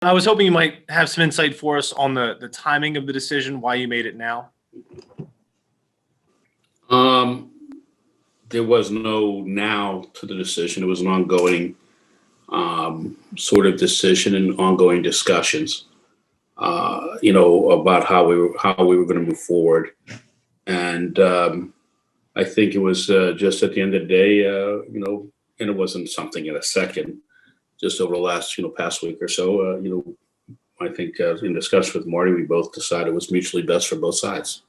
I was hoping you might have some insight for us on the timing of the decision, why you made it now. There was no now to the decision. It was an ongoing sort of decision and ongoing discussions, about how we were going to move forward. And I think it was just at the end of the day, and it wasn't something in a second. Just over the last, past week or so, I think in discussion with Marty, we both decided it was mutually best for both sides.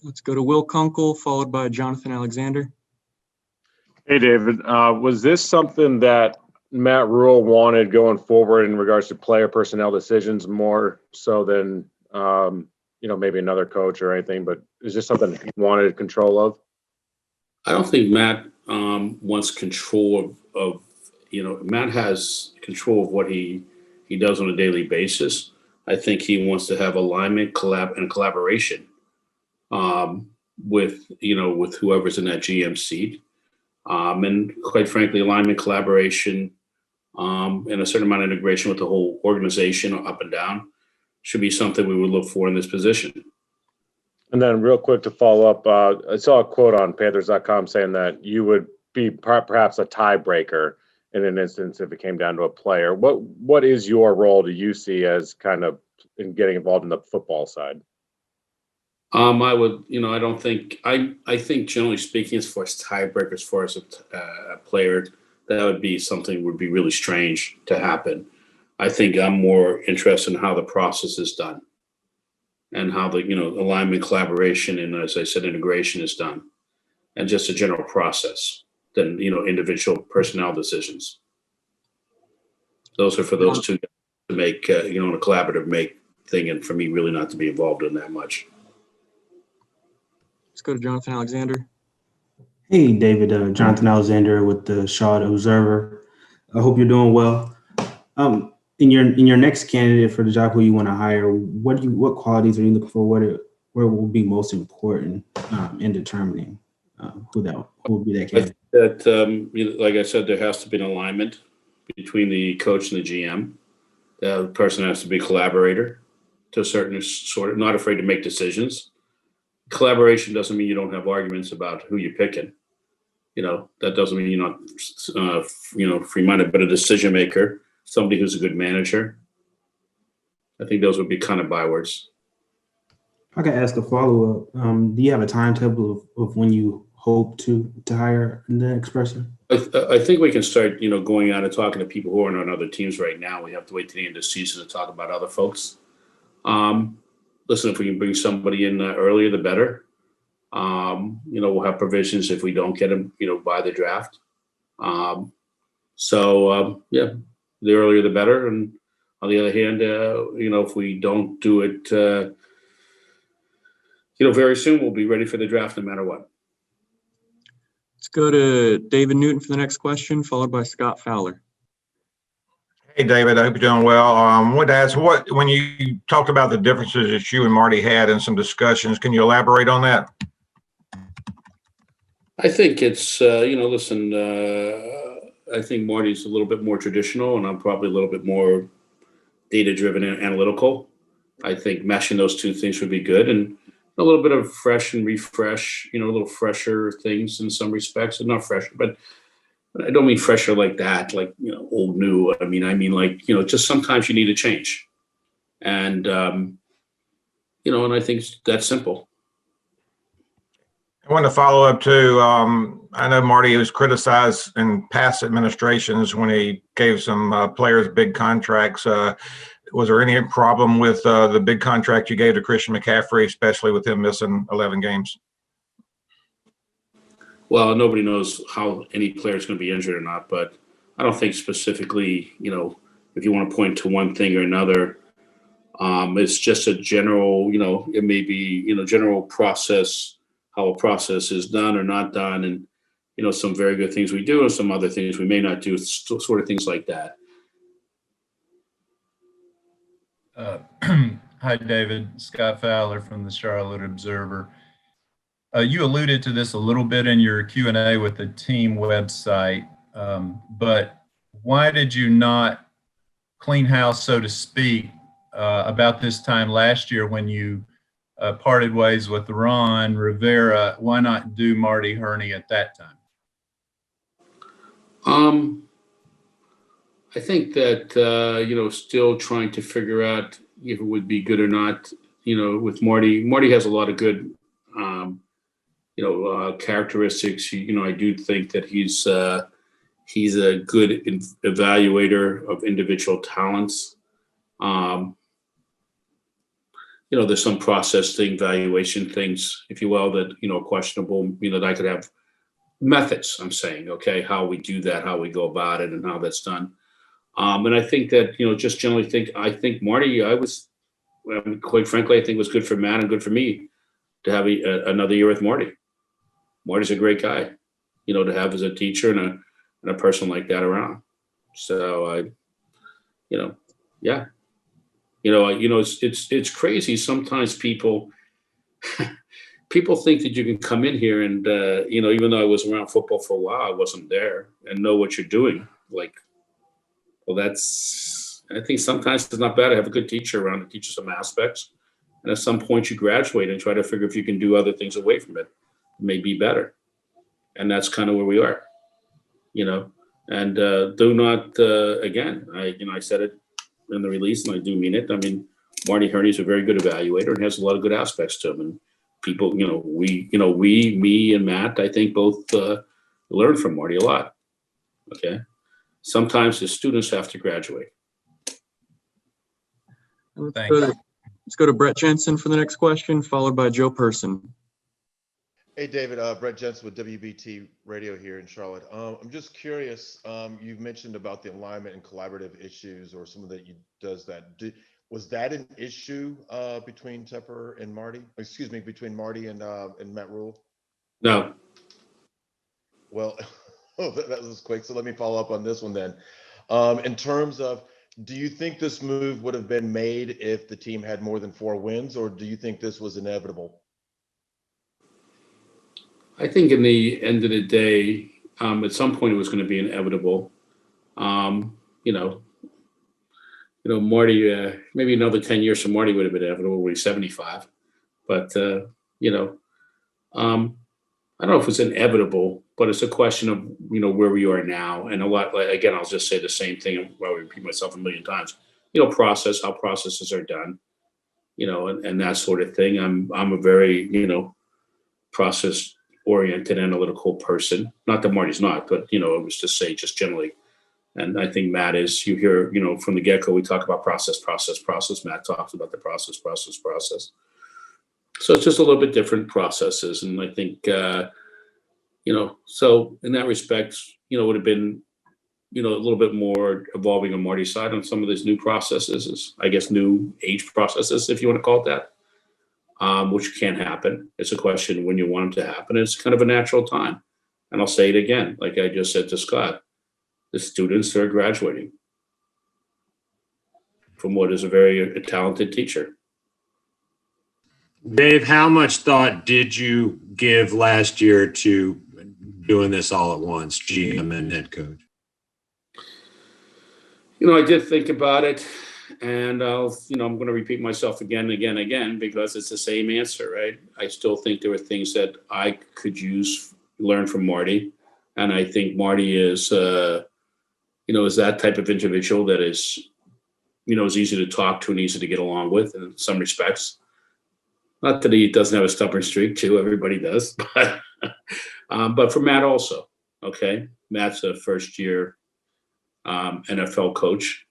Let's go to Will Kunkel, followed by Jonathan Alexander. Hey, David. Was this something that Matt Rule wanted going forward in regards to player personnel decisions more so than, maybe another coach or anything, but is this something he wanted control of? I don't think Matt wants control of Matt has control of what he does on a daily basis. I think he wants to have alignment, and collaboration with whoever's in that GM seat. And quite frankly, alignment, collaboration, and a certain amount of integration with the whole organization up and down should be something we would look for in this position. And then real quick to follow up, I saw a quote on Panthers.com saying that you would be perhaps a tiebreaker in an instance if it came down to a player. What is your role do you see as kind of in getting involved in the football side? I think generally speaking, as far as tiebreakers, as far as a player, that would be something would be really strange to happen. I think I'm more interested in how the process is done and how the, alignment, collaboration, and as I said, integration is done, and just a general process than, individual personnel decisions. Those are for those two to make, a collaborative thing, and for me really not to be involved in that much. Let's go to Jonathan Alexander. Hey, David. Jonathan Alexander with the Charlotte Observer. I hope you're doing well. In your next candidate for the job who you want to hire, what qualities are you looking for? Where will be most important in determining who will be that candidate? Like I said, there has to be an alignment between the coach and the GM. The person has to be a collaborator to a certain sort, not afraid to make decisions. Collaboration doesn't mean you don't have arguments about who you're picking. That doesn't mean you're not, free-minded, but a decision maker, somebody who's a good manager. I think those would be kind of bywords. If I could ask a follow-up, do you have a timetable of when you hope to hire the next person? I think we can start, going out and talking to people who are on other teams right now. We have to wait to the end of the season to talk about other folks. Listen, if we can bring somebody in earlier, the better. We'll have provisions if we don't get them, by the draft. The earlier the better. And on the other hand, if we don't do it, very soon, we'll be ready for the draft no matter what. Let's go to David Newton for the next question, followed by Scott Fowler. Hey, David, I hope you're doing well. I wanted to ask, when you talked about the differences that you and Marty had in some discussions, can you elaborate on that? I think it's, I think Marty's a little bit more traditional, and I'm probably a little bit more data-driven and analytical. I think meshing those two things would be good, and a little bit of fresh and refresh, a little fresher things in some respects, and not fresher, but I don't mean fresher like that, like, old, new. I mean, like, just sometimes you need a change. And, and I think that's simple. I want to follow up too. I know Marty was criticized in past administrations when he gave some players big contracts. Was there any problem with the big contract you gave to Christian McCaffrey, especially with him missing 11 games? Well, nobody knows how any player is going to be injured or not, but I don't think specifically, if you want to point to one thing or another, it's just a general, it may be, general process, how a process is done or not done, and, some very good things we do and some other things we may not do, sort of things like that. Hi, David. Scott Fowler from the Charlotte Observer. You alluded to this a little bit in your Q&A with the team website, but why did you not clean house, so to speak, about this time last year when you parted ways with Ron Rivera. Why not do Marty Hurney at that time? I think that, still trying to figure out if it would be good or not, with Marty. Marty has a lot of good, characteristics. I do think that he's a good evaluator of individual talents. There's some process thing, valuation things, if you will, that, questionable, that I could have methods, I'm saying, okay, how we do that, how we go about it and how that's done. And I think that, just generally I think Marty, quite frankly, I think it was good for Matt and good for me to have another year with Marty. Marty's a great guy, to have as a teacher and a person like that around. So yeah. It's crazy. Sometimes people think that you can come in here and, even though I was around football for a while, I wasn't there and know what you're doing. Like, well, I think sometimes it's not bad to have a good teacher around to teach you some aspects. And at some point you graduate and try to figure if you can do other things away from it. It may be better. And that's kind of where we are, and do not, again, I said it in the release and I do mean it. I mean, Marty Hurney is a very good evaluator and has a lot of good aspects to him. And people, me and Matt, I think both learn from Marty a lot. Okay. Sometimes the students have to graduate. Let's go to Brett Jensen for the next question, followed by Joe Person. Hey, David, Brett Jensen with WBT Radio here in Charlotte. I'm just curious, you've mentioned about the alignment and collaborative issues or someone that does that. Was that an issue between Tepper and Marty? Excuse me, between Marty and Matt Rule? No. Well, that was quick. So let me follow up on this one then. In terms of, do you think this move would have been made if the team had more than 4 wins, or do you think this was inevitable? I think in the end of the day, at some point it was going to be inevitable. Marty, maybe another 10 years from Marty would have been inevitable when he's 75. But, I don't know if it's inevitable, but it's a question of, where we are now. And a lot, again, I'll just say the same thing. I'll repeat myself a million times, how processes are done, and that sort of thing. I'm a very, process oriented analytical person. Not that Marty's not, but, it was to say just generally. And I think Matt is, you hear, from the get-go, we talk about process. Matt talks about the process. So it's just a little bit different processes. And I think, so in that respect, it would have been, a little bit more evolving on Marty's side on some of these new processes, I guess, new age processes, if you want to call it that, which can happen. It's a question when you want them to happen. It's kind of a natural time. And I'll say it again, like I just said to Scott, the students are graduating from what is a very talented teacher. Dave, how much thought did you give last year to doing this all at once, GM and head coach? I did think about it, and I'm going to repeat myself again, because it's the same answer, right? I still think there were things that I could learn from Marty. And I think Marty is, is that type of individual that is, is easy to talk to and easy to get along with in some respects. Not that he doesn't have a stubborn streak too, everybody does, but for Matt also, okay? Matt's a first year NFL coach.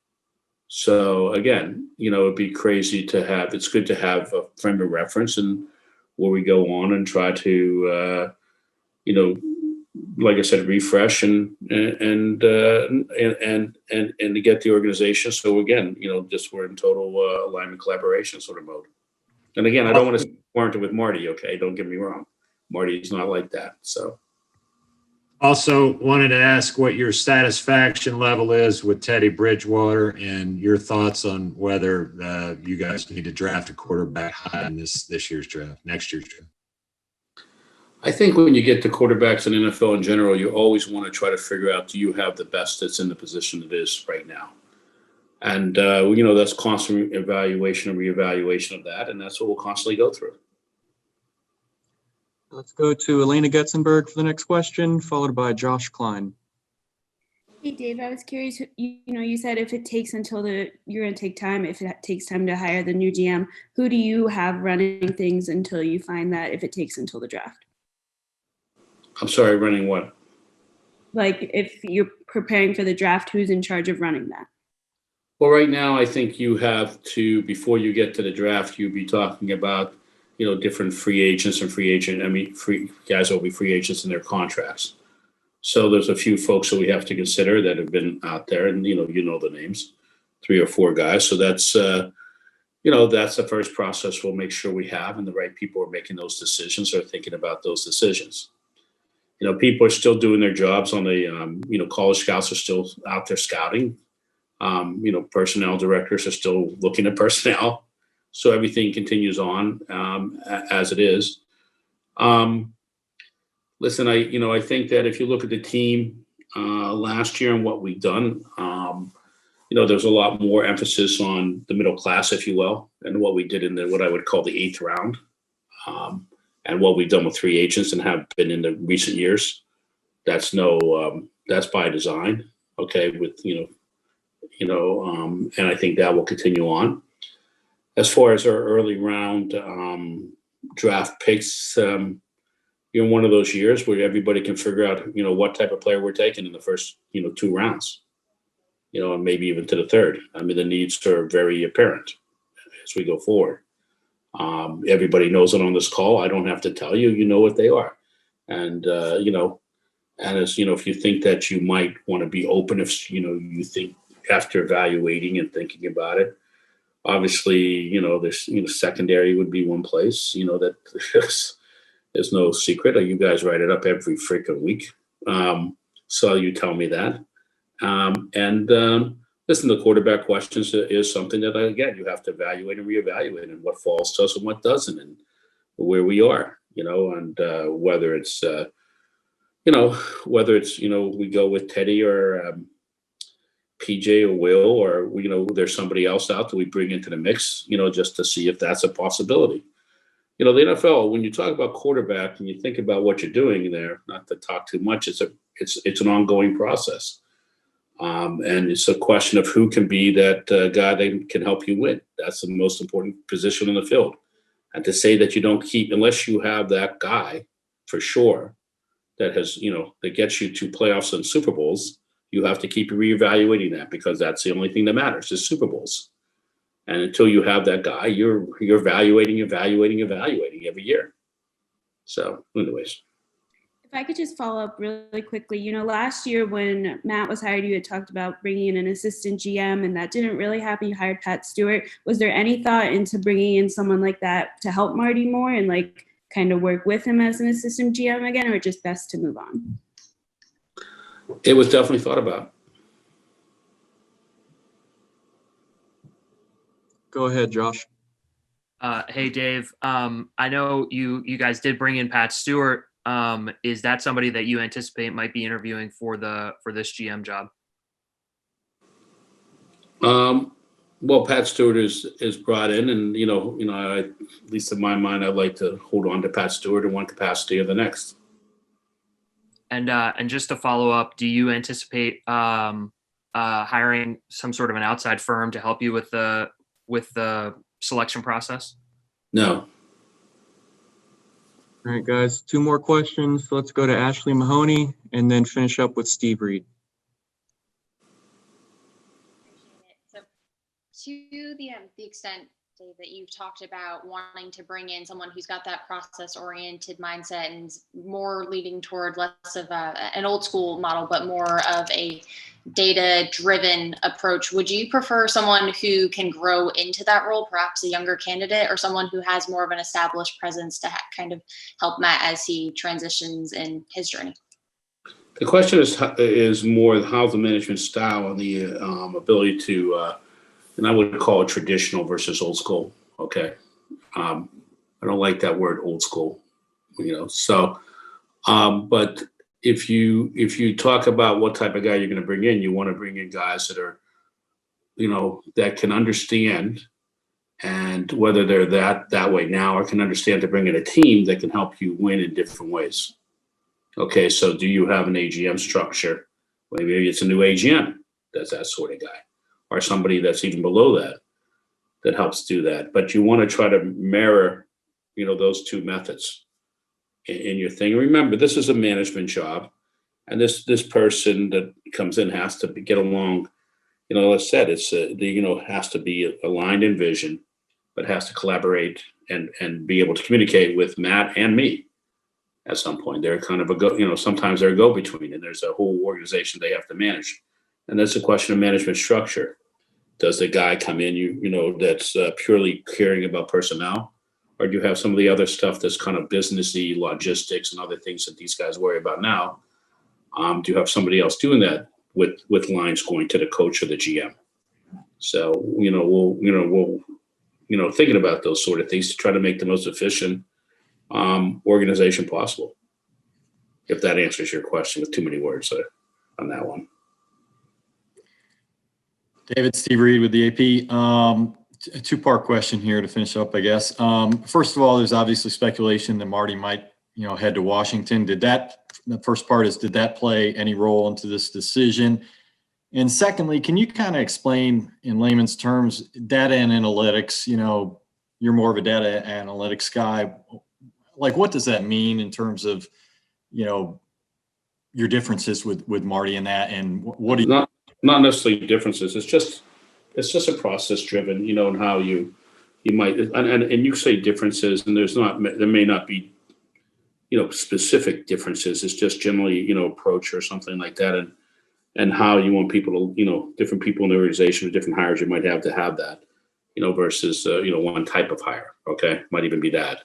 So again, it'd be crazy it's good to have a frame of reference and where we go on and try to, like I said, refresh and to get the organization. So again, just we're in total alignment collaboration sort of mode. And again, I don't want to warrant it with Marty. Okay. Don't get me wrong. Marty's not like that. So. Also wanted to ask what your satisfaction level is with Teddy Bridgewater and your thoughts on whether you guys need to draft a quarterback high in this year's draft, next year's draft. I think when you get to quarterbacks in NFL in general, you always want to try to figure out, do you have the best that's in the position it is right now? And, that's constant evaluation and reevaluation of that. And that's what we'll constantly go through. Let's go to Elena Getzenberg for the next question, followed by Josh Klein. Hey, Dave, I was curious, you said if it takes until you're going to take time, if it takes time to hire the new GM, who do you have running things until you find that if it takes until the draft? I'm sorry, running what? Like if you're preparing for the draft, who's in charge of running that? Well, right now, I think you have to, before you get to the draft, you'd be talking about, different free agents and free guys will be free agents in their contracts. So there's a few folks that we have to consider that have been out there, and you know the names, 3 or 4 guys. So that's that's the first process we'll make sure we have, and the right people are making those decisions or thinking about those decisions. People are still doing their jobs on the college scouts are still out there scouting. Personnel directors are still looking at personnel, so everything continues on as it is. Listen, I think that if you look at the team last year and what we've done, there's a lot more emphasis on the middle class, if you will, and what we did in what I would call the 8th round, and what we've done with free agents and have been in the recent years. That's by design, okay, with and I think that will continue on. As far as our early round draft picks, you're in one of those years where everybody can figure out, what type of player we're taking in the first, 2 rounds, and maybe even to the 3rd. I mean, the needs are very apparent as we go forward. Everybody knows it on this call. I don't have to tell you, you know what they are. And, and as, if you think that you might want to be open, if, you think after evaluating and thinking about it, obviously, there's, secondary would be one place, that there's no secret. You guys write it up every freaking week. So you tell me that. Listen, the quarterback questions is something that, again, you have to evaluate and reevaluate, and what falls to us and what doesn't, and where we are, and whether it's, we go with Teddy or PJ or Will, or, there's somebody else out that we bring into the mix, just to see if that's a possibility. The NFL, when you talk about quarterback and you think about what you're doing there, not to talk too much, it's an ongoing process. And it's a question of who can be that guy that can help you win. That's the most important position in the field. And to say that you don't keep, unless you have that guy for sure that has, that gets you to playoffs and Super Bowls, you have to keep reevaluating that, because that's the only thing that matters is Super Bowls. And until you have that guy, you're evaluating every year. So anyways. If I could just follow up really quickly, last year when Matt was hired, you had talked about bringing in an assistant GM, and that didn't really happen. You hired Pat Stewart. Was there any thought into bringing in someone like that to help Marty more and kind of work with him as an assistant GM again, or just best to move on? It was definitely thought about. Go ahead, Josh. Hey, Dave. I know you guys did bring in Pat Stewart. Is that somebody that you anticipate might be interviewing for this GM job? Well, Pat Stewart is brought in, and at least in my mind, I'd like to hold on to Pat Stewart in one capacity or the next. And just to follow up, do you anticipate hiring some sort of an outside firm to help you with the selection process? No. All right, guys, 2 more questions. Let's go to Ashley Mahoney and then finish up with Steve Reed. So to the extent, Dave, that you've talked about wanting to bring in someone who's got that process-oriented mindset and more leading toward less of an old school model, but more of a data-driven approach, would you prefer someone who can grow into that role, perhaps a younger candidate, or someone who has more of an established presence to kind of help Matt as he transitions in his journey? The question is more how the management style and the ability to, and I would call it traditional versus old school. Okay, I don't like that word old school. So, but if you talk about what type of guy you're going to bring in, you want to bring in guys that are that can understand, and whether they're that way now or can understand to bring in a team that can help you win in different ways. Okay, so do you have an AGM structure? Maybe it's a new AGM that's that sort of guy, or somebody that's even below that helps do that. But you want to try to mirror, those two methods in your thing. Remember, this is a management job, and this person that comes in has to get along. As I said, it's has to be aligned in vision, but has to collaborate and be able to communicate with Matt and me. At some point, they're kind of sometimes they're a go-between, and there's a whole organization they have to manage, and that's a question of management structure. Does the guy come in, that's purely caring about personnel, or do you have some of the other stuff that's kind of businessy, logistics, and other things that these guys worry about now? Do you have somebody else doing that with lines going to the coach or the GM? So we'll thinking about those sort of things to try to make the most efficient organization possible. If that answers your question with too many words on that one. David, Steve Reed with the AP. A two-part question here to finish up, I guess. First of all, there's obviously speculation that Marty might, head to Washington. The first part is, did that play any role into this decision? And secondly, can you kind of explain in layman's terms, data and analytics, you're more of a data analytics guy. Like, what does that mean in terms of, your differences with Marty and that, and what do you? Not necessarily differences. It's just a process driven, and how you might, and you say differences, and there may not be, specific differences. It's just generally, approach or something like that. And how you want people to, different people in the organization, different hires you might have to have that, versus, one type of hire. Okay. Might even be that.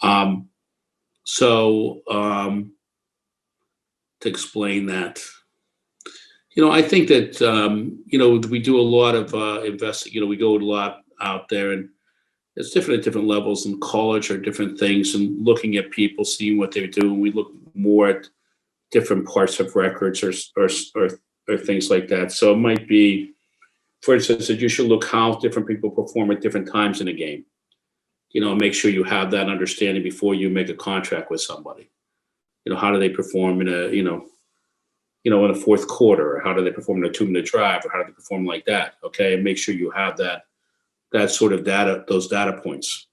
To explain that, I think that, we do a lot of investing, we go a lot out there, and it's different at different levels in college or different things, and looking at people, seeing what they're doing. We look more at different parts of records or things like that. So it might be, for instance, that you should look how different people perform at different times in a game. Make sure you have that understanding before you make a contract with somebody. How do they perform in a, in a fourth quarter, or how do they perform in a 2-minute drive, or how do they perform like that? Okay. And make sure you have that sort of data, those data points,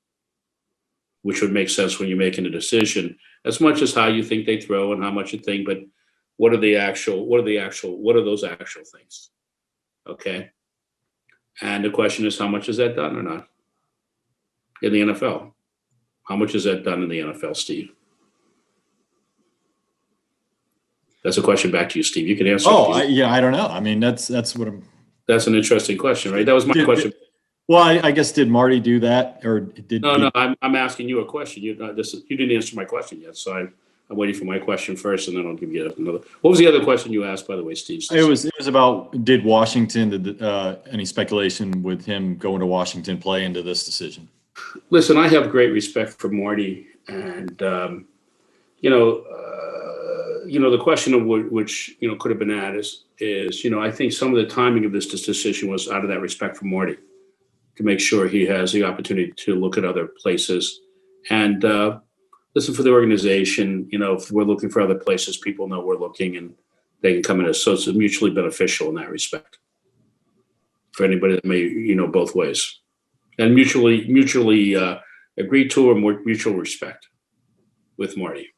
which would make sense when you're making a decision, as much as how you think they throw and how much you think, but what are those actual things? Okay. And the question is, how much is that done or not in the NFL? How much is that done in the NFL, Steve? That's a question back to you, Steve. You can answer. I don't know. I mean, that's what I'm. That's an interesting question, right? That was my question. Well, I guess, did Marty do that, or did? No. I'm asking you a question. You didn't answer my question yet, so I'm waiting for my question first, and then I'll give you another. What was the other question you asked, by the way, Steve? It was about, did Washington, any speculation with him going to Washington play into this decision? Listen, I have great respect for Marty, and the question of which could have been asked is I think some of the timing of this decision was out of that respect for Marty, to make sure he has the opportunity to look at other places and listen for the organization. If we're looking for other places, people know we're looking, and they can come in. So it's mutually beneficial in that respect for anybody that may, both ways, and mutually agreed to, or more mutual respect with Marty.